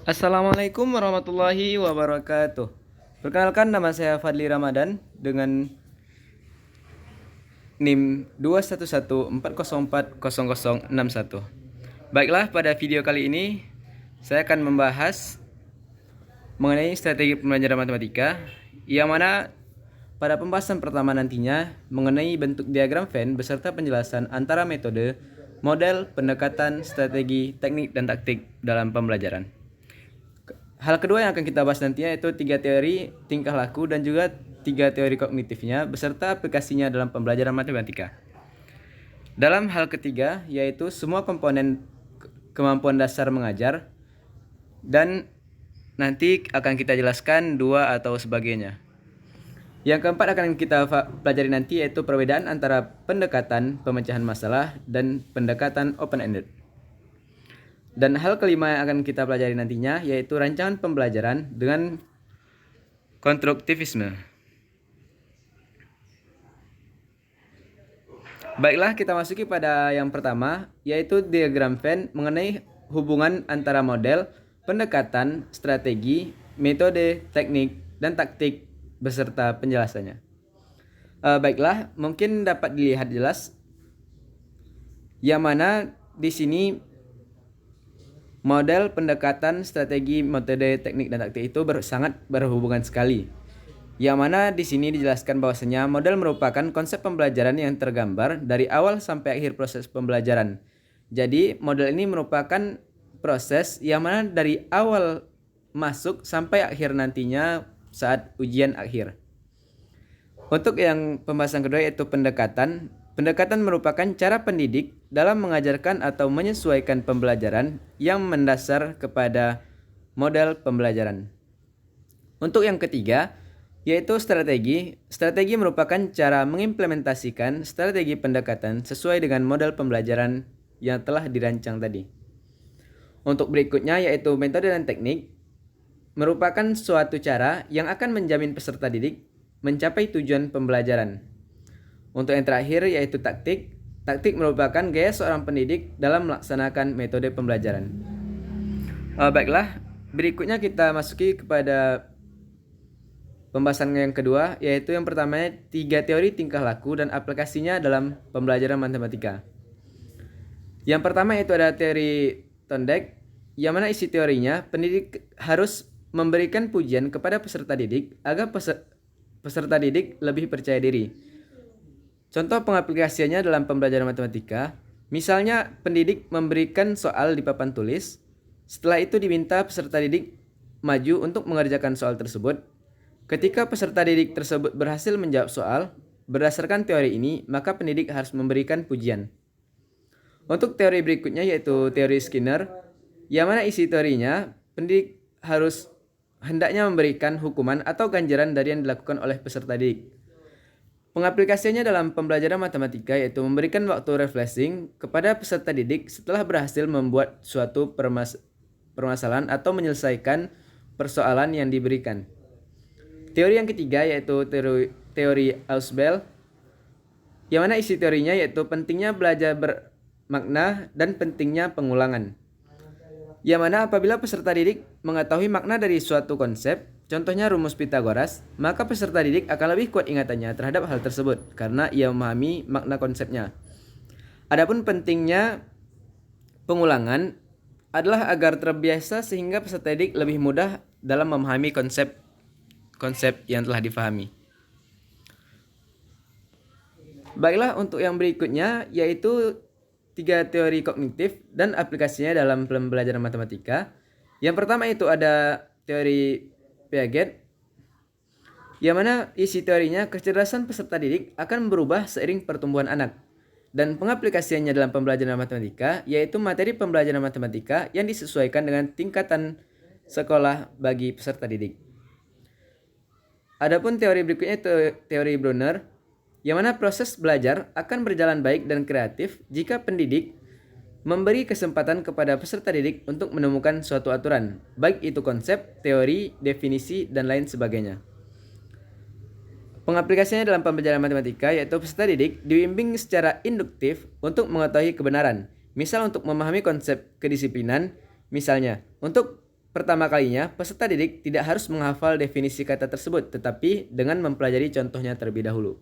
Assalamualaikum warahmatullahi wabarakatuh. Perkenalkan, nama saya Fadli Ramadan dengan NIM 211404061. Baiklah, pada video kali ini saya akan membahas mengenai strategi pembelajaran matematika, yang mana pada pembahasan pertama nantinya mengenai bentuk diagram Venn beserta penjelasan antara metode, model, pendekatan, strategi, teknik, dan taktik dalam pembelajaran. Hal kedua yang akan kita bahas nantinya yaitu 3 teori tingkah laku dan juga 3 teori kognitifnya beserta aplikasinya dalam pembelajaran matematika. Dalam hal ketiga yaitu semua komponen kemampuan dasar mengajar, dan nanti akan kita jelaskan dua atau sebagainya. Yang keempat akan kita pelajari nanti yaitu perbedaan antara pendekatan pemecahan masalah dan pendekatan open-ended. Dan hal kelima yang akan kita pelajari nantinya yaitu rancangan pembelajaran dengan konstruktivisme. Baiklah, kita masuki pada yang pertama yaitu diagram Venn mengenai hubungan antara model, pendekatan, strategi, metode, teknik, dan taktik beserta penjelasannya. Baiklah, mungkin dapat dilihat jelas yang mana di sini model, pendekatan, strategi, metode, teknik, dan taktik itu sangat berhubungan sekali. Yang mana di sini dijelaskan bahwasanya model merupakan konsep pembelajaran yang tergambar dari awal sampai akhir proses pembelajaran. Jadi model ini merupakan proses yang mana dari awal masuk sampai akhir nantinya saat ujian akhir. Untuk yang pembahasan kedua yaitu pendekatan. Pendekatan merupakan cara pendidik dalam mengajarkan atau menyesuaikan pembelajaran yang mendasar kepada model pembelajaran. Untuk yang ketiga, yaitu strategi. Strategi merupakan cara mengimplementasikan strategi pendekatan sesuai dengan model pembelajaran yang telah dirancang tadi. Untuk berikutnya yaitu metode dan teknik, merupakan suatu cara yang akan menjamin peserta didik mencapai tujuan pembelajaran. Untuk yang terakhir yaitu taktik. Taktik merupakan gaya seorang pendidik dalam melaksanakan metode pembelajaran. Baiklah, berikutnya kita masuki kepada pembahasan yang kedua, yaitu yang pertamanya 3 teori tingkah laku dan aplikasinya dalam pembelajaran matematika. Yang pertama yaitu ada teori Thorndike, yang mana isi teorinya pendidik harus memberikan pujian kepada peserta didik agar peserta didik lebih percaya diri. Contoh pengaplikasiannya dalam pembelajaran matematika, misalnya pendidik memberikan soal di papan tulis, setelah itu diminta peserta didik maju untuk mengerjakan soal tersebut. Ketika peserta didik tersebut berhasil menjawab soal, berdasarkan teori ini, maka pendidik harus memberikan pujian. Untuk teori berikutnya yaitu teori Skinner, yang mana isi teorinya, pendidik harus hendaknya memberikan hukuman atau ganjaran dari yang dilakukan oleh peserta didik. Pengaplikasiannya dalam pembelajaran matematika yaitu memberikan waktu refreshing kepada peserta didik setelah berhasil membuat suatu permasalahan atau menyelesaikan persoalan yang diberikan. Teori yang ketiga yaitu teori Ausubel, yang mana isi teorinya yaitu pentingnya belajar bermakna dan pentingnya pengulangan. Yang mana apabila peserta didik mengetahui makna dari suatu konsep, contohnya rumus Pitagoras, maka peserta didik akan lebih kuat ingatannya terhadap hal tersebut karena ia memahami makna konsepnya. Adapun pentingnya pengulangan adalah agar terbiasa sehingga peserta didik lebih mudah dalam memahami konsep yang telah difahami. Baiklah, untuk yang berikutnya yaitu 3 teori kognitif dan aplikasinya dalam pembelajaran matematika. Yang pertama itu ada teori Piaget, yang mana isi teorinya kecerdasan peserta didik akan berubah seiring pertumbuhan anak. Dan pengaplikasiannya dalam pembelajaran matematika yaitu materi pembelajaran matematika yang disesuaikan dengan tingkatan sekolah bagi peserta didik. Adapun teori berikutnya itu teori Brunner, yang mana proses belajar akan berjalan baik dan kreatif jika pendidik memberi kesempatan kepada peserta didik untuk menemukan suatu aturan, baik itu konsep, teori, definisi, dan lain sebagainya. Pengaplikasiannya dalam pembelajaran matematika yaitu peserta didik dibimbing secara induktif untuk mengetahui kebenaran. Misal untuk memahami konsep kedisiplinan, misalnya untuk pertama kalinya, peserta didik tidak harus menghafal definisi kata tersebut, tetapi dengan mempelajari contohnya terlebih dahulu.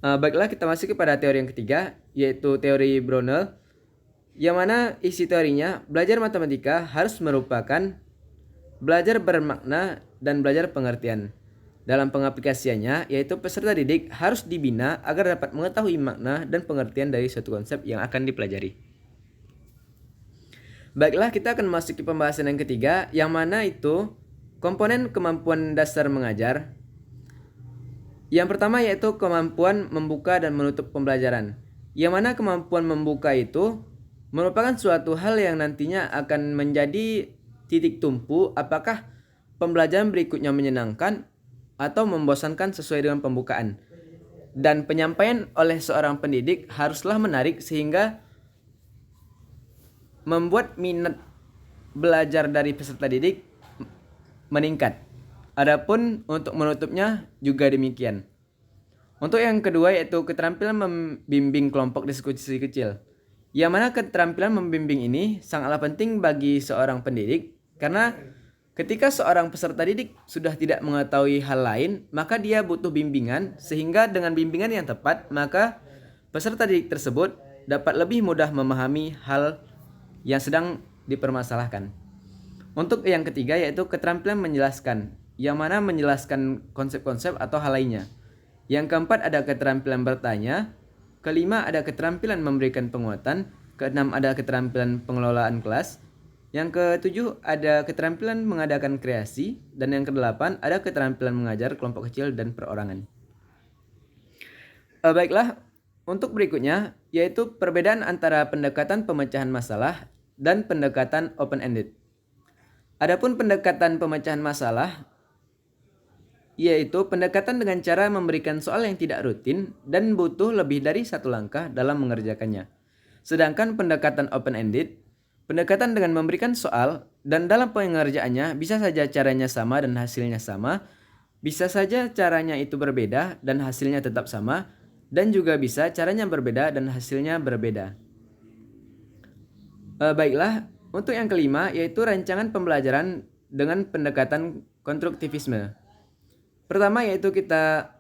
Baiklah, kita masuk kepada teori yang ketiga, yaitu teori Brownell, yang mana isi teorinya, belajar matematika harus merupakan belajar bermakna dan belajar pengertian. Dalam pengaplikasiannya, yaitu peserta didik harus dibina agar dapat mengetahui makna dan pengertian dari suatu konsep yang akan dipelajari. Baiklah, kita akan masuk ke pembahasan yang ketiga, yang mana itu komponen kemampuan dasar mengajar. Yang pertama yaitu kemampuan membuka dan menutup pembelajaran. Yang mana kemampuan membuka itu merupakan suatu hal yang nantinya akan menjadi titik tumpu apakah pembelajaran berikutnya menyenangkan atau membosankan sesuai dengan pembukaan. Dan penyampaian oleh seorang pendidik haruslah menarik sehingga membuat minat belajar dari peserta didik meningkat. Adapun untuk menutupnya juga demikian. Untuk yang kedua yaitu keterampilan membimbing kelompok diskusi kecil. Yang mana keterampilan membimbing ini sangatlah penting bagi seorang pendidik karena ketika seorang peserta didik sudah tidak mengetahui hal lain, maka dia butuh bimbingan sehingga dengan bimbingan yang tepat, maka peserta didik tersebut dapat lebih mudah memahami hal yang sedang dipermasalahkan. Untuk yang ketiga yaitu keterampilan menjelaskan, yang mana menjelaskan konsep-konsep atau hal lainnya. Yang keempat ada keterampilan bertanya, kelima ada keterampilan memberikan penguatan, keenam ada keterampilan pengelolaan kelas, yang ketujuh ada keterampilan mengadakan kreasi, dan yang kedelapan ada keterampilan mengajar kelompok kecil dan perorangan. Baiklah, untuk berikutnya yaitu perbedaan antara pendekatan pemecahan masalah dan pendekatan open-ended. Adapun pendekatan pemecahan masalah yaitu pendekatan dengan cara memberikan soal yang tidak rutin dan butuh lebih dari satu langkah dalam mengerjakannya. Sedangkan pendekatan open-ended, pendekatan dengan memberikan soal dan dalam pengerjaannya bisa saja caranya sama dan hasilnya sama, bisa saja caranya itu berbeda dan hasilnya tetap sama, dan juga bisa caranya berbeda dan hasilnya berbeda. Baiklah, untuk yang kelima yaitu rancangan pembelajaran dengan pendekatan konstruktivisme. Pertama yaitu kita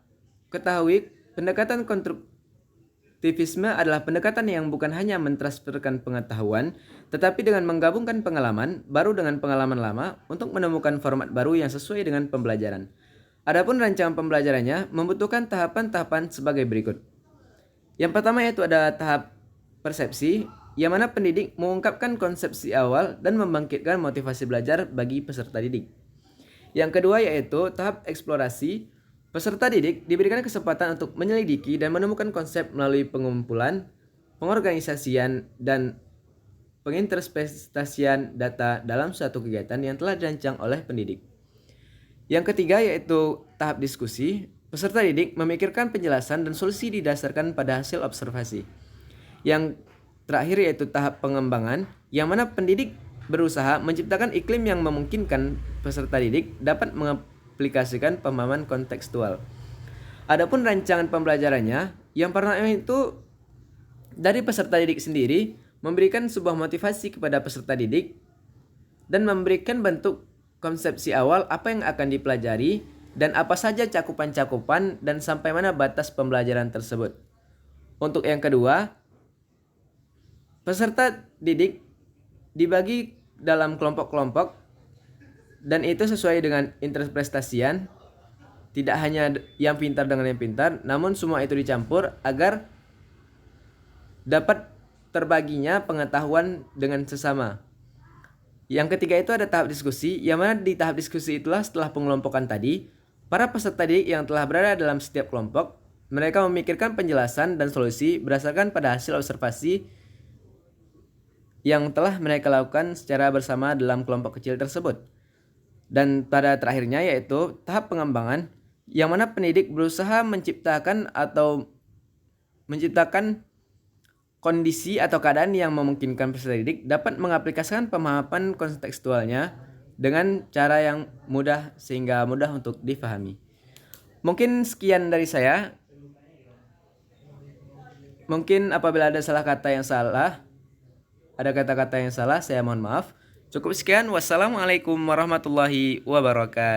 ketahui pendekatan konstruktivisme adalah pendekatan yang bukan hanya mentransferkan pengetahuan, tetapi dengan menggabungkan pengalaman baru dengan pengalaman lama untuk menemukan format baru yang sesuai dengan pembelajaran. Adapun rancangan pembelajarannya membutuhkan tahapan-tahapan sebagai berikut. Yang pertama yaitu ada tahap persepsi, yang mana pendidik mengungkapkan konsepsi awal dan membangkitkan motivasi belajar bagi peserta didik. Yang kedua yaitu tahap eksplorasi. Peserta didik diberikan kesempatan untuk menyelidiki dan menemukan konsep melalui pengumpulan, pengorganisasian, dan penginterpretasian data dalam suatu kegiatan yang telah dirancang oleh pendidik. Yang ketiga yaitu tahap diskusi. Peserta didik memikirkan penjelasan dan solusi didasarkan pada hasil observasi. Yang terakhir yaitu tahap pengembangan, yang mana pendidik berusaha menciptakan iklim yang memungkinkan peserta didik dapat mengaplikasikan pemahaman kontekstual. Adapun rancangan pembelajarannya, yang pertama itu dari peserta didik sendiri memberikan sebuah motivasi kepada peserta didik dan memberikan bentuk konsepsi awal apa yang akan dipelajari dan apa saja cakupan-cakupan dan sampai mana batas pembelajaran tersebut. Untuk yang kedua, peserta didik dibagi dalam kelompok-kelompok dan itu sesuai dengan interpretasian, tidak hanya yang pintar dengan yang pintar, namun semua itu dicampur agar dapat terbaginya pengetahuan dengan sesama. Yang ketiga itu ada tahap diskusi, yang mana di tahap diskusi itulah setelah pengelompokan tadi, para peserta didik yang telah berada dalam setiap kelompok, mereka memikirkan penjelasan dan solusi berdasarkan pada hasil observasi yang telah mereka lakukan secara bersama dalam kelompok kecil tersebut. Dan pada terakhirnya yaitu tahap pengembangan, yang mana pendidik berusaha menciptakan kondisi atau keadaan yang memungkinkan peserta didik dapat mengaplikasikan pemahaman kontekstualnya dengan cara yang mudah sehingga mudah untuk difahami. Mungkin sekian dari saya. Mungkin apabila ada salah kata yang salah, ada kata-kata yang salah, saya mohon maaf. Cukup sekian, wassalamualaikum warahmatullahi wabarakatuh.